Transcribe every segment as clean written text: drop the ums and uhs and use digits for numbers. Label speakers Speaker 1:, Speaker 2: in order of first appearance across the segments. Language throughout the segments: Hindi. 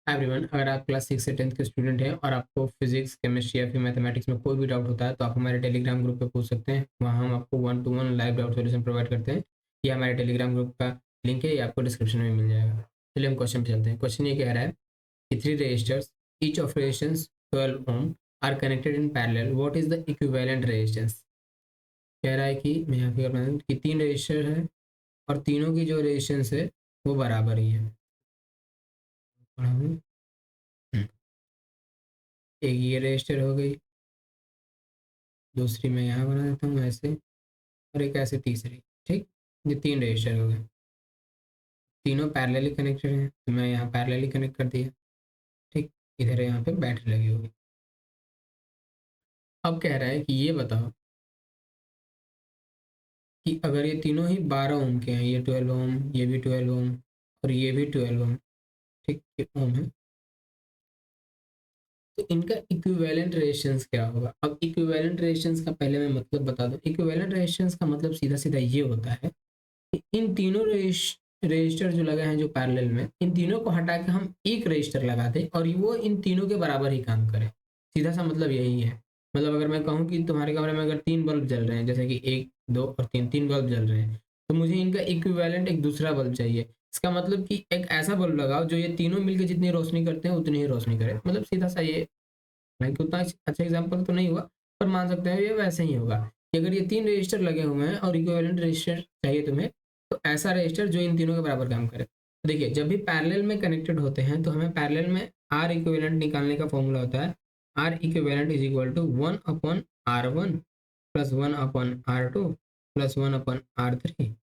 Speaker 1: एवरीवन, अगर आप क्लास 6 से 10th के स्टूडेंट हैं और आपको फिजिक्स, केमिस्ट्री या फिर मैथमेटिक्स में कोई भी डाउट होता है तो आप हमारे टेलीग्राम ग्रुप पे पूछ सकते हैं। वहाँ हम आपको 1 to 1 live doubt solution provide करते हैं। ये हमारे टेलीग्राम ग्रुप का लिंक है, ये आपको डिस्क्रिप्शन में मिल जाएगा। चलिए हम क्वेश्चन पे चलते हैं। क्वेश्चन ये कह रहा है कि 3 resistors, each of resistance 12 ohm are connected in parallel, what is the equivalent resistance. कह रहा है कि मैं यहाँ पे बता दूं कि 3 रेजिस्टर है और तीनों की जो रेजिस्टेंस है वो बराबर ही है। एक ये रजिस्टर हो गई, दूसरी मैं यहाँ बना देता हूँ ऐसे, और एक ऐसे तीसरी। ठीक, ये 3 रजिस्टर हो गए, तीनों पैरेलली कनेक्टेड हैं तो मैं यहाँ पैरेलली कनेक्ट कर दिया। ठीक, इधर यहाँ पे बैटरी लगी होगी। अब कह रहा है कि ये बताओ कि अगर ये तीनों ही 12 ओम के हैं, ये 12 ओम, ये भी 12 ओम और ये भी 12 ओम, ठीक, ये ओम है, तो इनका इक्विवेलेंट रेजिस्टेंस क्या होगा। अब इक्विवेलेंट रेजिस्टेंस का पहले मैं मतलब बता दूं। इक्विवेलेंट रेजिस्टेंस का मतलब सीधा सीधा ये होता है कि इन तीनों रजिस्टर जो लगे हैं जो पैरेलल में, इन तीनों को हटा के हम एक रजिस्टर लगा दें और वो इन तीनों के बराबर ही काम करे। सीधा सा मतलब यही है। मतलब अगर मैं कहूँ कि तुम्हारे कमरे में अगर 3 बल्ब जल रहे हैं, जैसे कि 1, 2 और 3, 3 बल्ब जल रहे हैं, तो मुझे इनका इक्विवेलेंट एक दूसरा बल्ब चाहिए। इसका मतलब कि एक ऐसा बल्ब लगाओ जो ये तीनों मिलकर जितनी रोशनी करते हैं उतनी ही रोशनी करे। मतलब सीधा सा ये, हालांकि उतना अच्छा एग्जाम्पल तो नहीं हुआ, पर मान सकते हैं ये वैसे ही होगा कि अगर ये 3 रजिस्टर लगे हुए हैं और इक्विवेलेंट रजिस्टर चाहिए तुम्हें, तो ऐसा रजिस्टर जो इन तीनों के बराबर काम करे। तो देखिए, जब भी पैरेलल में कनेक्टेड होते हैं तो हमें पैरेलल में आर इक्विवेलेंट निकालने का फॉर्मूला होता है, R equivalent is equal to 1/R1 plus 1/R2 plus 1/R3।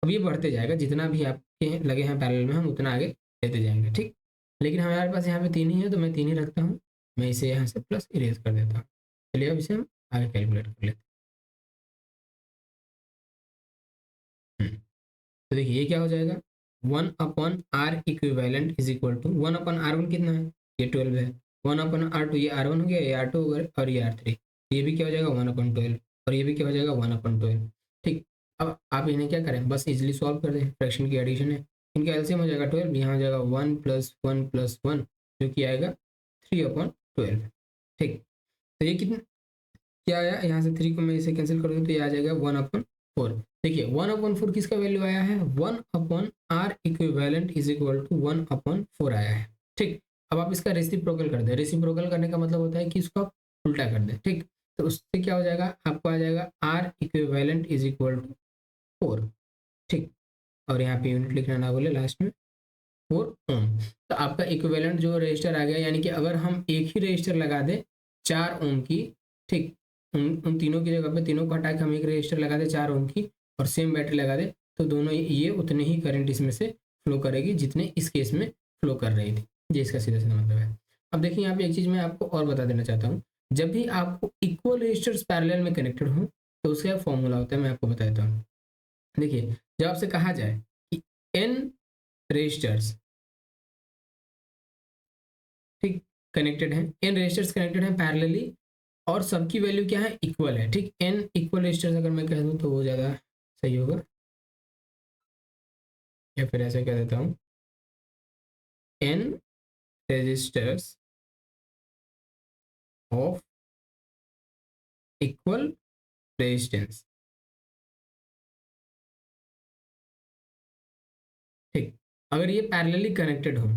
Speaker 1: अब ये बढ़ते जाएगा, जितना भी आपके लगे हैं पैरेलल में हम उतना आगे लेते जाएंगे। ठीक, लेकिन हमारे पास यहाँ पे 3 ही है तो मैं 3 ही रखता हूँ। मैं इसे यहाँ से प्लस इरेज कर देता हूँ। चलिए अब इसे हम आगे कैलकुलेट कर लेते हैं। तो देखिए ये क्या हो जाएगा, 1/R equivalent is equal to 1/R1 कितना है, ये 12 है। 1/R2, ये R1 हो गया, ये R2 हो गया और ये R3। ये भी क्या हो जाएगा 1/12 और ये भी क्या हो जाएगा 1/12। ठीक, अब आप इन्हें क्या करें, बस इजिली सॉल्व कर दें, फ्रैक्शन की एडिशन है। इनका एलसीएम हो जाएगा 12, यहाँ हो जाएगा 1 + 1 + 1 जो कि आएगा 3/12। ठीक, तो ये कितना क्या आया, यहाँ से 3 को मैं इसे कैंसिल कर दूँ तो ये आ जाएगा 1/4। देखिए 1/4 किसका वैल्यू आया है, 1/R equivalent is equal to 1/4 आया है। ठीक, अब आप इसका रेसिप्रोकल कर दें। रेसिप्रोकल करने का मतलब होता है कि इसको आप उल्टा कर दें। ठीक, तो उससे क्या हो जाएगा, आपको आ जाएगा R equivalent is equal to 4। ठीक, और यहाँ पे यूनिट लिखना ना बोले लास्ट में, 4 ओम। तो आपका इक्विवेलेंट जो रजिस्टर आ गया, यानी कि अगर हम एक ही रजिस्टर लगा दें 4 ओम की, ठीक, उन तीनों की जगह पे तीनों को हटा के हम एक रजिस्टर लगा दें 4 ओम की और सेम बैटरी लगा दें, तो दोनों ये उतने ही करंट इसमें से फ्लो करेगी जितने इस केस में फ्लो कर रही थी। ये इसका सीधा सीधा मतलब है। अब देखिए यहाँ पे एक चीज़ मैं आपको और बता देना चाहता हूँ। जब भी आपको इक्वल रजिस्टर्स पैरेलल में कनेक्टेड हो तो उसका फॉर्मूला होता है, मैं आपको बता देता हूँ। देखिए, जब आपसे कहा जाए कि n रजिस्टर्स, ठीक, कनेक्टेड हैं, n रजिस्टर्स कनेक्टेड हैं पैरेलली और सबकी वैल्यू क्या है, इक्वल है। ठीक, n इक्वल रजिस्टर्स अगर मैं कह दूं तो वो ज़्यादा सही होगा, या फिर ऐसे कह देता हूँ, n registers of equal resistance. ठीक, अगर ये पैरेलली कनेक्टेड हो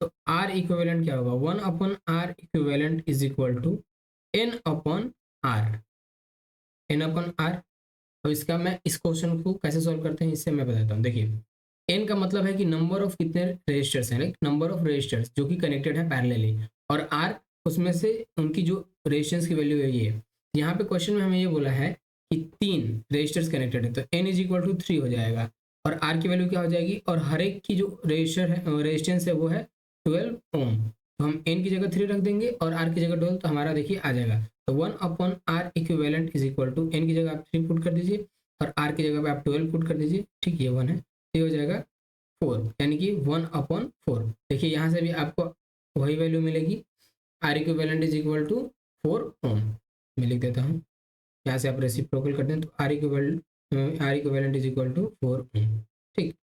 Speaker 1: तो R इक्विवेलेंट क्या होगा, 1/R equivalent is equal to n/R। n/R। अब इसका मैं इस क्वेश्चन को कैसे सॉल्व करते हैं इससे मैं बताता हूँ। देखिए, n का मतलब है कि नंबर ऑफ कितने रजिस्टर्स हैं, लाइक नंबर ऑफ रजिस्टर्स जो कि कनेक्टेड है पैरेलली, और r उसमें से उनकी जो रेजिस्टेंस की वैल्यू है ये। यहाँ पे क्वेश्चन में हमें ये बोला है कि 3 रजिस्टर्स कनेक्टेड है तो n इज इक्वल टू 3 हो जाएगा और r की वैल्यू क्या हो जाएगी, और हर एक की जो रजिस्टर है रेजिस्टेंस है वो है 12 ओम। तो हम n की जगह 3 रख देंगे और r की जगह 12, तो हमारा देखिए आ जाएगा। तो 1/R equivalent is equal to n की जगह आप 3 पुट कर दीजिए और r की जगह पे आप 12 पुट कर दीजिए। ठीक, ये 1 है, ये हो जाएगा 4, यानी कि 1/4। देखिए यहाँ से भी आपको वही वैल्यू मिलेगी, R equivalent is equal to 4 ohm. मैं लिख देता हूँ, यहाँ से आप रेसिप्रोकल करते हैं तो R equivalent is equal to 4 ohm. ठीक,